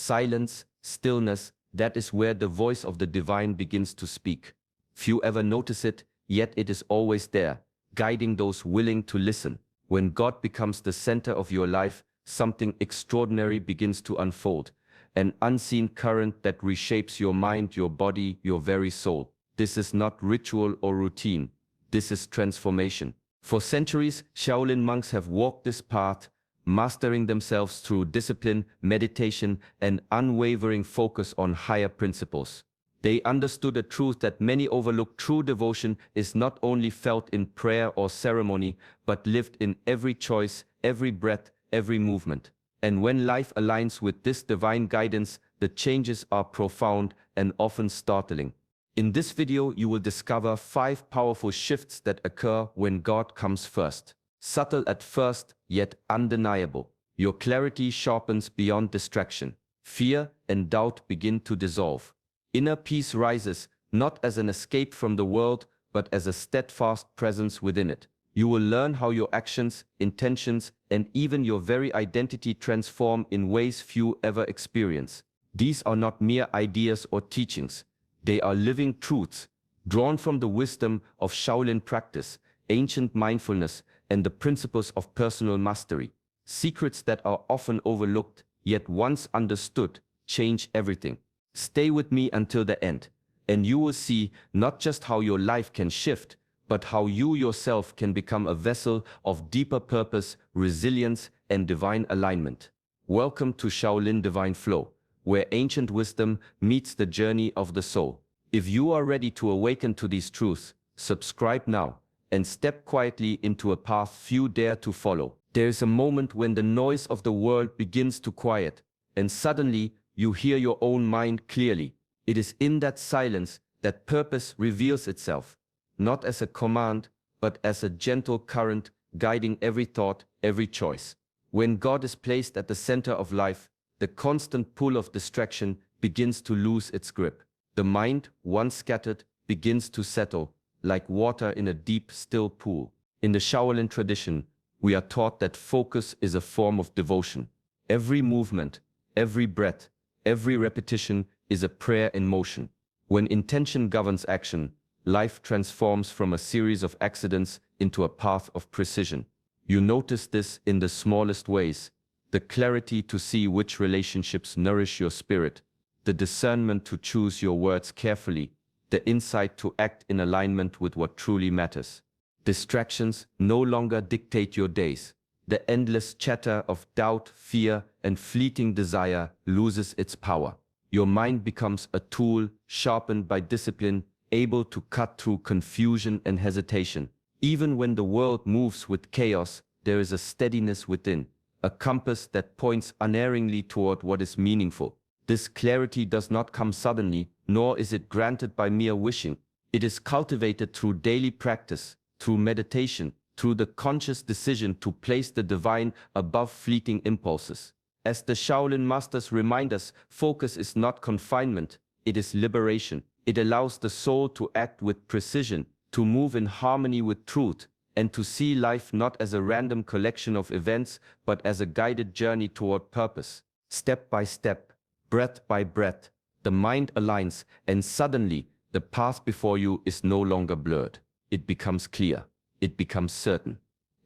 Silence, stillness, that is where the voice of the divine begins to speak. Few ever notice it, yet it is always there, guiding those willing to listen. When God becomes the center of your life, something extraordinary begins to unfold. An unseen current that reshapes your mind, your body, your very soul. This is not ritual or routine. This is transformation. For centuries, Shaolin monks have walked this path, mastering themselves through discipline, meditation, and unwavering focus on higher principles. They understood a truth that many overlook: true devotion is not only felt in prayer or ceremony, but lived in every choice, every breath, every movement. And when life aligns with this divine guidance, the changes are profound and often startling. In this video, you will discover 5 powerful shifts that occur when God comes first. Subtle at first, yet undeniable. Your clarity sharpens beyond distraction. Fear and doubt begin to dissolve. Inner peace rises, not as an escape from the world, but as a steadfast presence within it. You will learn how your actions, intentions, and even your very identity transform in ways few ever experience. These are not mere ideas or teachings. They are living truths, drawn from the wisdom of Shaolin practice, ancient mindfulness, and the principles of personal mastery. Secrets that are often overlooked, yet once understood, change everything. Stay with me until the end, and you will see not just how your life can shift, but how you yourself can become a vessel of deeper purpose, resilience, and divine alignment. Welcome to Shaolin Divine Flow, where ancient wisdom meets the journey of the soul. If you are ready to awaken to these truths, subscribe now and step quietly into a path few dare to follow. There is a moment when the noise of the world begins to quiet, and suddenly you hear your own mind clearly. It is in that silence that purpose reveals itself, not as a command, but as a gentle current guiding every thought, every choice. When God is placed at the center of life, the constant pull of distraction begins to lose its grip. The mind, once scattered, begins to settle, like water in a deep, still pool. In the Shaolin tradition, we are taught that focus is a form of devotion. Every movement, every breath, every repetition is a prayer in motion. When intention governs action, life transforms from a series of accidents into a path of precision. You notice this in the smallest ways: the clarity to see which relationships nourish your spirit, the discernment to choose your words carefully, the insight to act in alignment with what truly matters. Distractions no longer dictate your days. The endless chatter of doubt, fear, and fleeting desire loses its power. Your mind becomes a tool sharpened by discipline, able to cut through confusion and hesitation. Even when the world moves with chaos, there is a steadiness within, a compass that points unerringly toward what is meaningful. This clarity does not come suddenly, nor is it granted by mere wishing. It is cultivated through daily practice, through meditation, through the conscious decision to place the divine above fleeting impulses. As the Shaolin masters remind us, focus is not confinement, it is liberation. It allows the soul to act with precision, to move in harmony with truth, and to see life not as a random collection of events, but as a guided journey toward purpose. Step by step, breath by breath, the mind aligns, and suddenly the path before you is no longer blurred. It becomes clear. It becomes certain.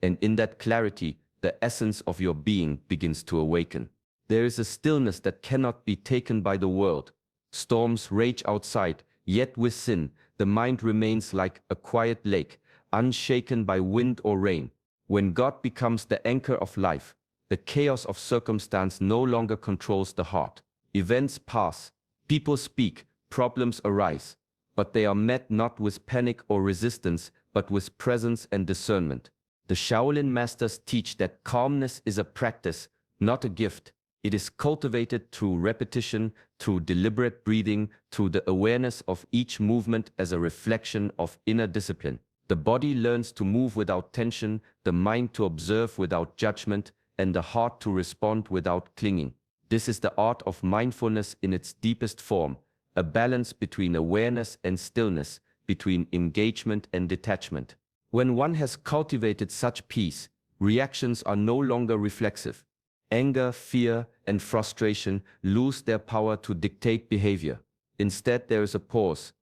And in that clarity, the essence of your being begins to awaken. There is a stillness that cannot be taken by the world. Storms rage outside, yet within, the mind remains like a quiet lake, unshaken by wind or rain. When God becomes the anchor of life, the chaos of circumstance no longer controls the heart. Events pass, people speak, problems arise, but they are met not with panic or resistance, but with presence and discernment. The Shaolin masters teach that calmness is a practice, not a gift. It is cultivated through repetition, through deliberate breathing, through the awareness of each movement as a reflection of inner discipline. The body learns to move without tension, the mind to observe without judgment, and the heart to respond without clinging. This is the art of mindfulness in its deepest form, a balance between awareness and stillness, between engagement and detachment. When one has cultivated such peace, reactions are no longer reflexive. Anger, fear, and frustration lose their power to dictate behavior. Instead, there is a pause,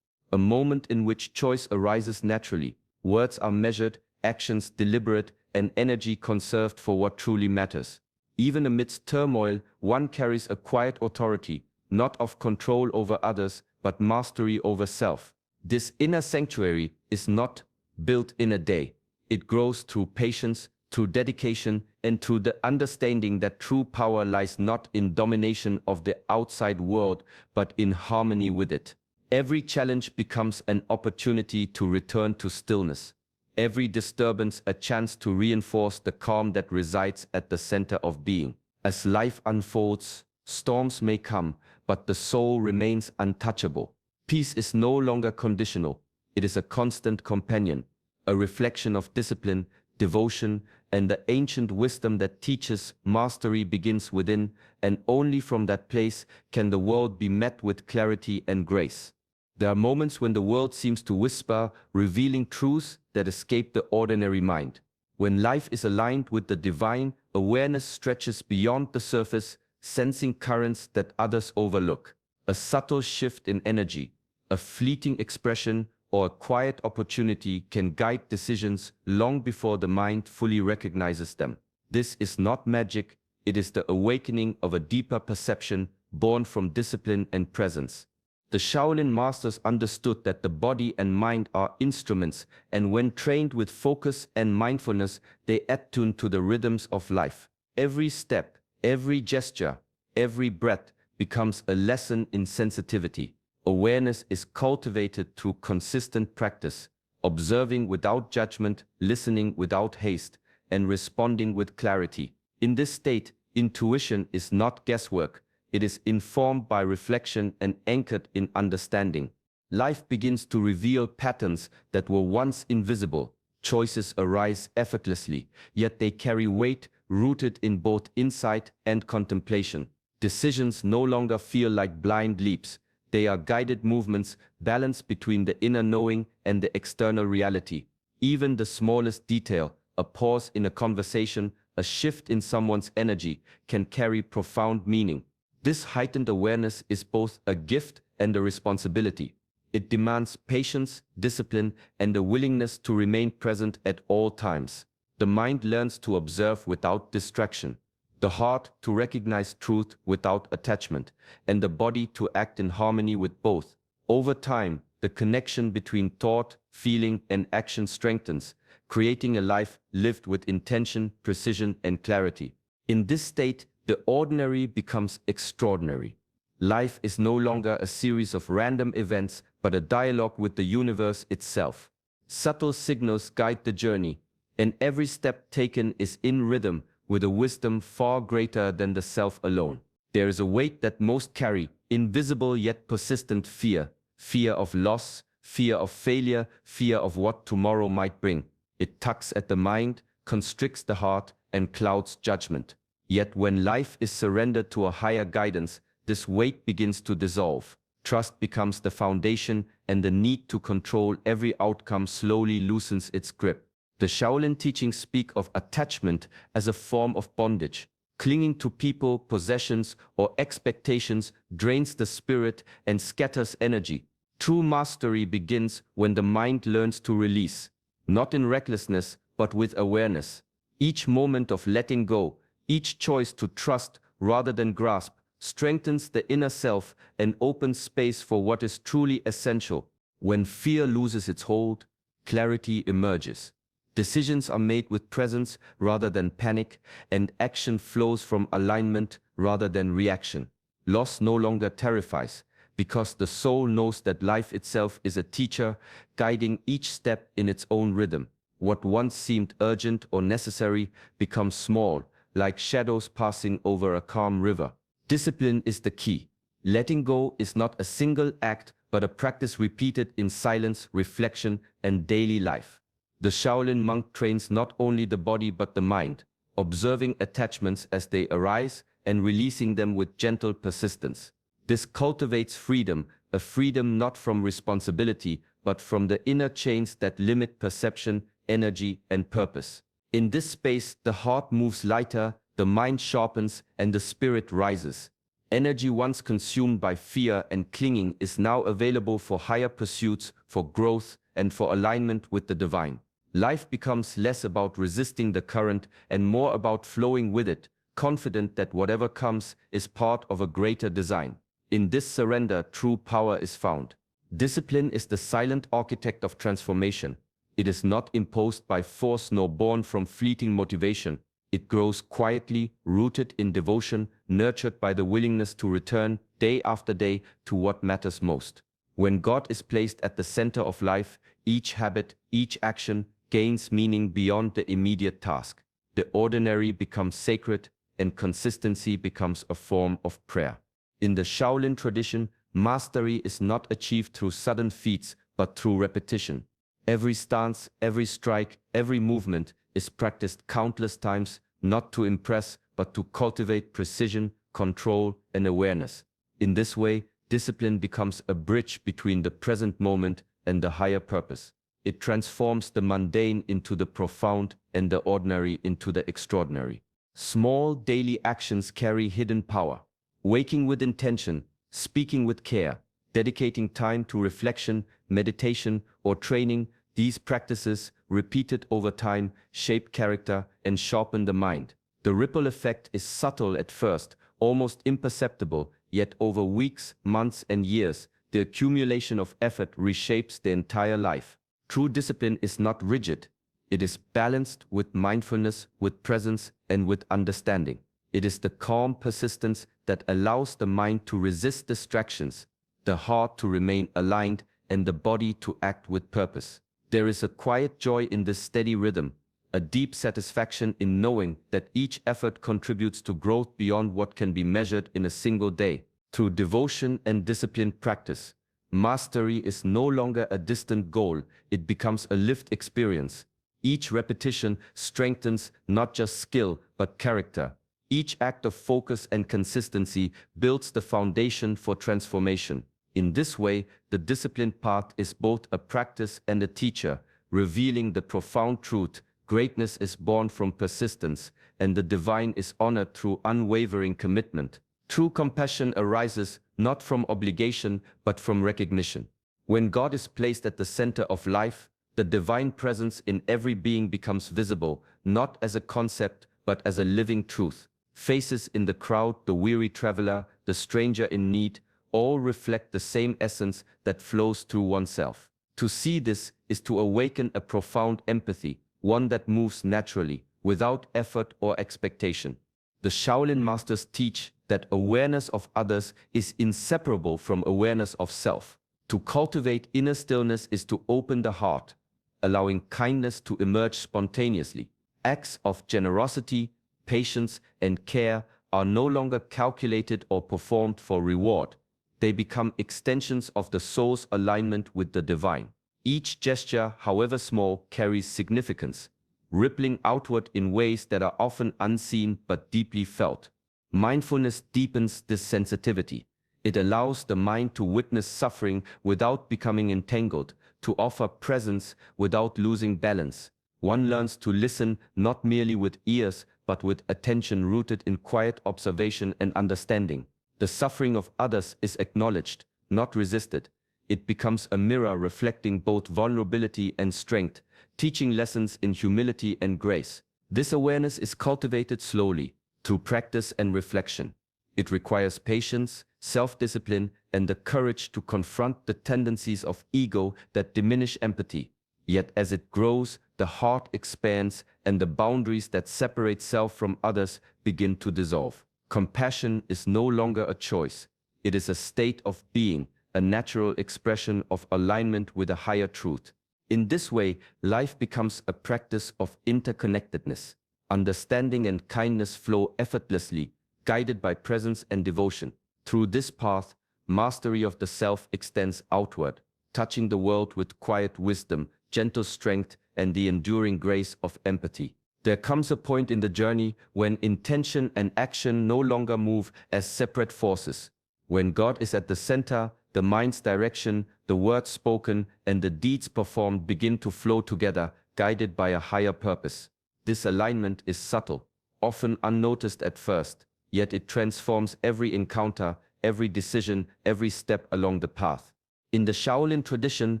a moment in which choice arises naturally. Words are measured, actions deliberate, and energy conserved for what truly matters. Even amidst turmoil, one carries a quiet authority, not of control over others, but mastery over self. This inner sanctuary is not built in a day. It grows through patience, through dedication, and through the understanding that true power lies not in domination of the outside world, but in harmony with it. Every challenge becomes an opportunity to return to stillness. Every disturbance a chance to reinforce the calm that resides at the center of being. As life unfolds, storms may come, but the soul remains untouchable. Peace is no longer conditional. It is a constant companion, a reflection of discipline, devotion, and the ancient wisdom that teaches mastery begins within, and only from that place can the world be met with clarity and grace. There are moments when the world seems to whisper, revealing truths that escape the ordinary mind. When life is aligned with the divine, awareness stretches beyond the surface, sensing currents that others overlook. A subtle shift in energy, a fleeting expression, or a quiet opportunity can guide decisions long before the mind fully recognizes them. This is not magic, it is the awakening of a deeper perception born from discipline and presence. The Shaolin masters understood that the body and mind are instruments, and when trained with focus and mindfulness, they attune to the rhythms of life. Every step, every gesture, every breath becomes a lesson in sensitivity. Awareness is cultivated through consistent practice, observing without judgment, listening without haste, and responding with clarity. In this state, intuition is not guesswork. It is informed by reflection and anchored in understanding. Life begins to reveal patterns that were once invisible. Choices arise effortlessly, yet they carry weight, rooted in both insight and contemplation. Decisions no longer feel like blind leaps. They are guided movements, balanced between the inner knowing and the external reality. Even the smallest detail, a pause in a conversation, a shift in someone's energy, can carry profound meaning. This heightened awareness is both a gift and a responsibility. It demands patience, discipline, and a willingness to remain present at all times. The mind learns to observe without distraction, the heart to recognize truth without attachment, and the body to act in harmony with both. Over time, the connection between thought, feeling, and action strengthens, creating a life lived with intention, precision, and clarity. In this state, the ordinary becomes extraordinary. Life is no longer a series of random events, but a dialogue with the universe itself. Subtle signals guide the journey, and every step taken is in rhythm with a wisdom far greater than the self alone. There is a weight that most carry, invisible yet persistent fear. Fear of loss, fear of failure, fear of what tomorrow might bring. It tugs at the mind, constricts the heart, and clouds judgment. Yet when life is surrendered to a higher guidance, this weight begins to dissolve. Trust becomes the foundation, and the need to control every outcome slowly loosens its grip. The Shaolin teachings speak of attachment as a form of bondage. Clinging to people, possessions, or expectations drains the spirit and scatters energy. True mastery begins when the mind learns to release, not in recklessness, but with awareness. Each moment of letting go, each choice to trust rather than grasp, strengthens the inner self and opens space for what is truly essential. When fear loses its hold, clarity emerges. Decisions are made with presence rather than panic, and action flows from alignment rather than reaction. Loss no longer terrifies, because the soul knows that life itself is a teacher, guiding each step in its own rhythm. What once seemed urgent or necessary becomes small, like shadows passing over a calm river. Discipline is the key. Letting go is not a single act, but a practice repeated in silence, reflection, and daily life. The Shaolin monk trains not only the body but the mind, observing attachments as they arise and releasing them with gentle persistence. This cultivates freedom, a freedom not from responsibility, but from the inner chains that limit perception, energy, and purpose. In this space, the heart moves lighter, the mind sharpens and the spirit rises. Energy once consumed by fear and clinging is now available for higher pursuits, for growth, and for alignment with the divine. Life becomes less about resisting the current and more about flowing with it, confident that whatever comes is part of a greater design. In this surrender, true power is found. Discipline is the silent architect of transformation. It is not imposed by force nor born from fleeting motivation. It grows quietly, rooted in devotion, nurtured by the willingness to return, day after day, to what matters most. When God is placed at the center of life, each habit, each action gains meaning beyond the immediate task. The ordinary becomes sacred, and consistency becomes a form of prayer. In the Shaolin tradition, mastery is not achieved through sudden feats, but through repetition. Every stance, every strike, every movement is practiced countless times, not to impress, but to cultivate precision, control, and awareness. In this way, discipline becomes a bridge between the present moment and the higher purpose. It transforms the mundane into the profound and the ordinary into the extraordinary. Small daily actions carry hidden power. Waking with intention, speaking with care, dedicating time to reflection, meditation, or training, these practices, repeated over time, shape character and sharpen the mind. The ripple effect is subtle at first, almost imperceptible, yet over weeks, months, and years, the accumulation of effort reshapes the entire life. True discipline is not rigid. It is balanced with mindfulness, with presence, and with understanding. It is the calm persistence that allows the mind to resist distractions, the heart to remain aligned, and the body to act with purpose. There is a quiet joy in this steady rhythm, a deep satisfaction in knowing that each effort contributes to growth beyond what can be measured in a single day. Through devotion and disciplined practice, mastery is no longer a distant goal, it becomes a lived experience. Each repetition strengthens not just skill, but character. Each act of focus and consistency builds the foundation for transformation. In this way, the disciplined path is both a practice and a teacher, revealing the profound truth: greatness is born from persistence, and the divine is honored through unwavering commitment. True compassion arises not from obligation, but from recognition. When God is placed at the center of life, the divine presence in every being becomes visible, not as a concept, but as a living truth. Faces in the crowd, the weary traveler, the stranger in need, all reflect the same essence that flows through oneself. To see this is to awaken a profound empathy, one that moves naturally, without effort or expectation. The Shaolin masters teach that awareness of others is inseparable from awareness of self. To cultivate inner stillness is to open the heart, allowing kindness to emerge spontaneously. Acts of generosity, patience, and care are no longer calculated or performed for reward. They become extensions of the soul's alignment with the divine. Each gesture, however small, carries significance, rippling outward in ways that are often unseen but deeply felt. Mindfulness deepens this sensitivity. It allows the mind to witness suffering without becoming entangled, to offer presence without losing balance. One learns to listen not merely with ears, but with attention rooted in quiet observation and understanding. The suffering of others is acknowledged, not resisted. It becomes a mirror reflecting both vulnerability and strength, teaching lessons in humility and grace. This awareness is cultivated slowly, through practice and reflection. It requires patience, self-discipline, and the courage to confront the tendencies of ego that diminish empathy. Yet as it grows, the heart expands, and the boundaries that separate self from others begin to dissolve. Compassion is no longer a choice. It is a state of being, a natural expression of alignment with a higher truth. In this way, life becomes a practice of interconnectedness. Understanding and kindness flow effortlessly, guided by presence and devotion. Through this path, mastery of the self extends outward, touching the world with quiet wisdom, gentle strength, and the enduring grace of empathy. There comes a point in the journey when intention and action no longer move as separate forces. When God is at the center, the mind's direction, the words spoken, and the deeds performed begin to flow together, guided by a higher purpose. This alignment is subtle, often unnoticed at first, yet it transforms every encounter, every decision, every step along the path. In the Shaolin tradition,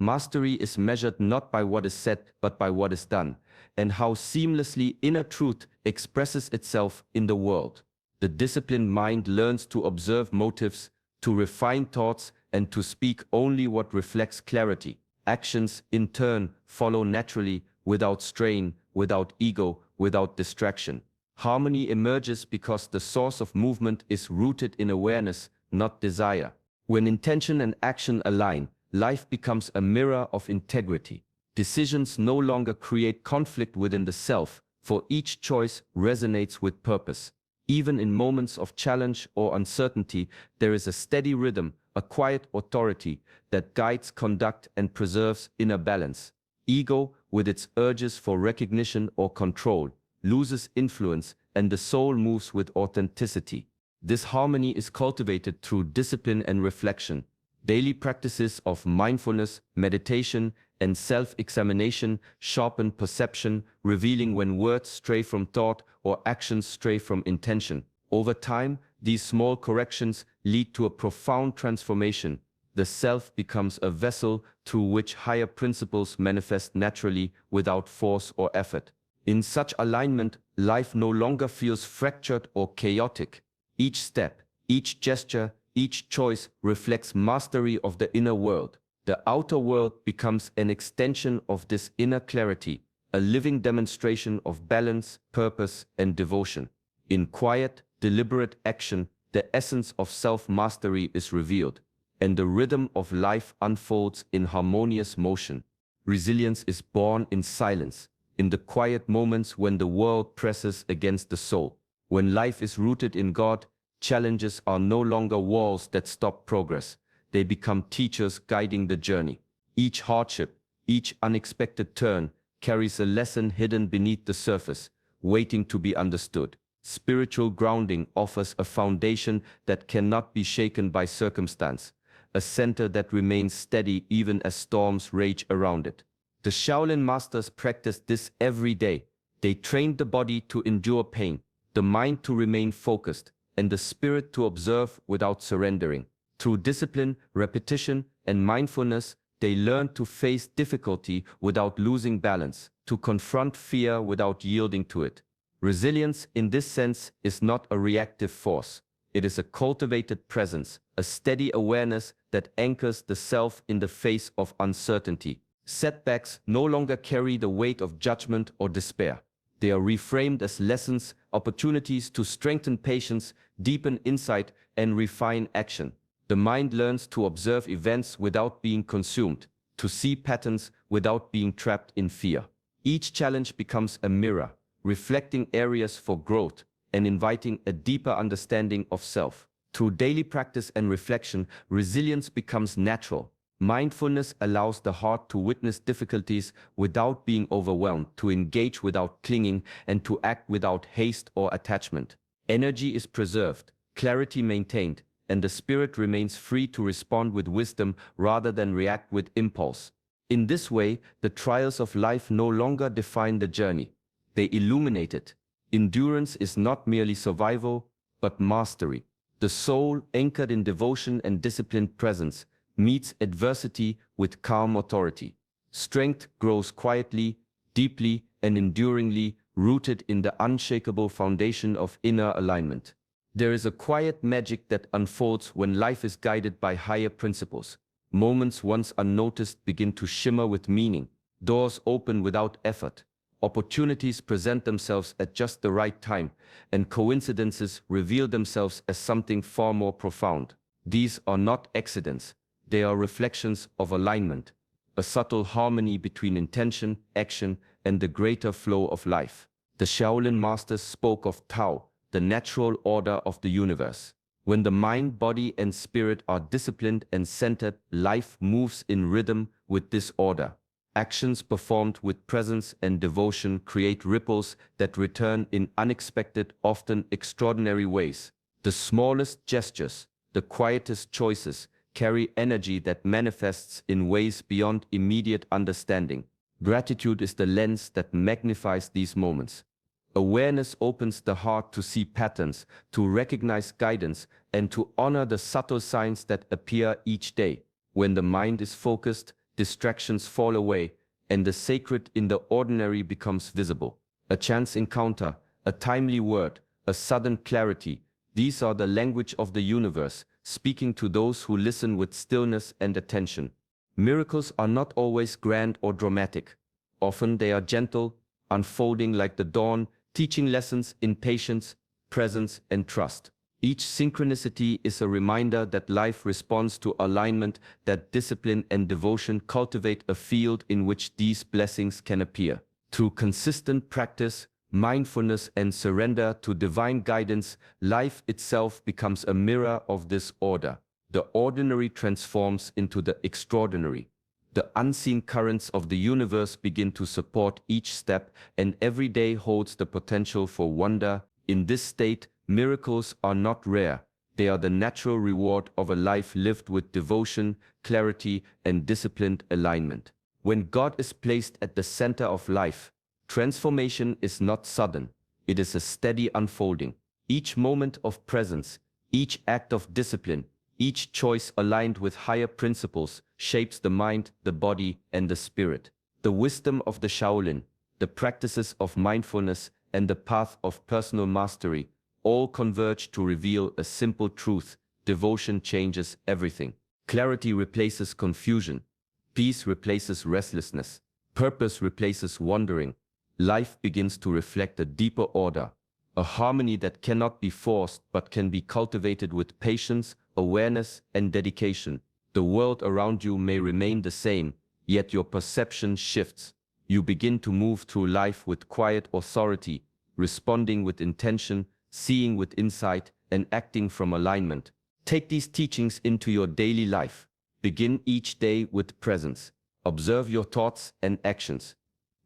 mastery is measured not by what is said, but by what is done, and how seamlessly inner truth expresses itself in the world. The disciplined mind learns to observe motives, to refine thoughts, and to speak only what reflects clarity. Actions, in turn, follow naturally, without strain, without ego, without distraction. Harmony emerges because the source of movement is rooted in awareness, not desire. When intention and action align, life becomes a mirror of integrity. Decisions no longer create conflict within the self, for each choice resonates with purpose. Even in moments of challenge or uncertainty, there is a steady rhythm, a quiet authority that guides conduct and preserves inner balance. Ego, with its urges for recognition or control, loses influence, and the soul moves with authenticity. This harmony is cultivated through discipline and reflection. Daily practices of mindfulness, meditation, and self-examination sharpen perception, revealing when words stray from thought or actions stray from intention. Over time, these small corrections lead to a profound transformation. The self becomes a vessel through which higher principles manifest naturally without force or effort. In such alignment, life no longer feels fractured or chaotic. Each step, each gesture, each choice reflects mastery of the inner world. The outer world becomes an extension of this inner clarity, a living demonstration of balance, purpose, and devotion. In quiet, deliberate action, the essence of self-mastery is revealed, and the rhythm of life unfolds in harmonious motion. Resilience is born in silence, in the quiet moments when the world presses against the soul. When life is rooted in God, challenges are no longer walls that stop progress. They become teachers guiding the journey. Each hardship, each unexpected turn carries a lesson hidden beneath the surface, waiting to be understood. Spiritual grounding offers a foundation that cannot be shaken by circumstance, a center that remains steady even as storms rage around it. The Shaolin masters practiced this every day. They trained the body to endure pain, the mind to remain focused, and the spirit to observe without surrendering. Through discipline, repetition, and mindfulness, they learned to face difficulty without losing balance, to confront fear without yielding to it. Resilience, in this sense, is not a reactive force. It is a cultivated presence, a steady awareness that anchors the self in the face of uncertainty. Setbacks no longer carry the weight of judgment or despair. They are reframed as lessons, opportunities to strengthen patience, deepen insight, and refine action. The mind learns to observe events without being consumed, to see patterns without being trapped in fear. Each challenge becomes a mirror, reflecting areas for growth and inviting a deeper understanding of self. Through daily practice and reflection, resilience becomes natural. Mindfulness allows the heart to witness difficulties without being overwhelmed, to engage without clinging, and to act without haste or attachment. Energy is preserved, clarity maintained, and the spirit remains free to respond with wisdom rather than react with impulse. In this way, the trials of life no longer define the journey. They illuminate it. Endurance is not merely survival, but mastery. The soul, anchored in devotion and disciplined presence, meets adversity with calm authority. Strength grows quietly, deeply, and enduringly, rooted in the unshakable foundation of inner alignment. There is a quiet magic that unfolds when life is guided by higher principles. Moments once unnoticed begin to shimmer with meaning. Doors open without effort. Opportunities present themselves at just the right time, and coincidences reveal themselves as something far more profound. These are not accidents. They are reflections of alignment, a subtle harmony between intention, action, and the greater flow of life. The Shaolin masters spoke of Tao, the natural order of the universe. When the mind, body, and spirit are disciplined and centered, life moves in rhythm with this order. Actions performed with presence and devotion create ripples that return in unexpected, often extraordinary ways. The smallest gestures, the quietest choices, carry energy that manifests in ways beyond immediate understanding. Gratitude is the lens that magnifies these moments. Awareness opens the heart to see patterns, to recognize guidance, and to honor the subtle signs that appear each day. When the mind is focused, distractions fall away, and the sacred in the ordinary becomes visible. A chance encounter, a timely word, a sudden clarity, these are the language of the universe, speaking to those who listen with stillness and attention. Miracles are not always grand or dramatic. Often they are gentle, unfolding like the dawn, teaching lessons in patience, presence, and trust. Each synchronicity is a reminder that life responds to alignment, that discipline and devotion cultivate a field in which these blessings can appear. Through consistent practice, mindfulness, and surrender to divine guidance, life itself becomes a mirror of this order. The ordinary transforms into the extraordinary. The unseen currents of the universe begin to support each step, and every day holds the potential for wonder. In this state, miracles are not rare. They are the natural reward of a life lived with devotion, clarity, and disciplined alignment. When God is placed at the center of life, transformation is not sudden. It is a steady unfolding. Each moment of presence, each act of discipline, each choice aligned with higher principles shapes the mind, the body, and the spirit. The wisdom of the Shaolin, the practices of mindfulness, and the path of personal mastery all converge to reveal a simple truth: devotion changes everything. Clarity replaces confusion. Peace replaces restlessness. Purpose replaces wandering. Life begins to reflect a deeper order, a harmony that cannot be forced but can be cultivated with patience, awareness, and dedication. The world around you may remain the same, yet your perception shifts. You begin to move through life with quiet authority, responding with intention, seeing with insight, and acting from alignment. Take these teachings into your daily life. Begin each day with presence. Observe your thoughts and actions.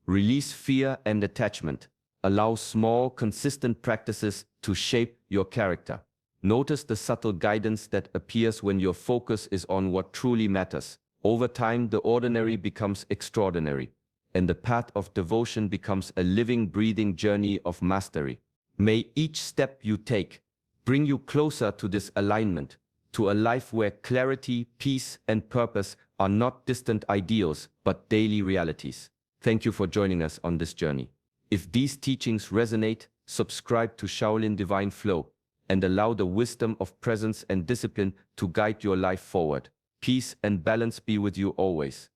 Release fear and attachment. Allow small, consistent practices to shape your character. Notice the subtle guidance that appears when your focus is on what truly matters. Over time, the ordinary becomes extraordinary, and the path of devotion becomes a living, breathing journey of mastery. May each step you take bring you closer to this alignment, to a life where clarity, peace, and purpose are not distant ideals, but daily realities. Thank you for joining us on this journey. If these teachings resonate, subscribe to Shaolin Divine Flow and allow the wisdom of presence and discipline to guide your life forward. Peace and balance be with you always.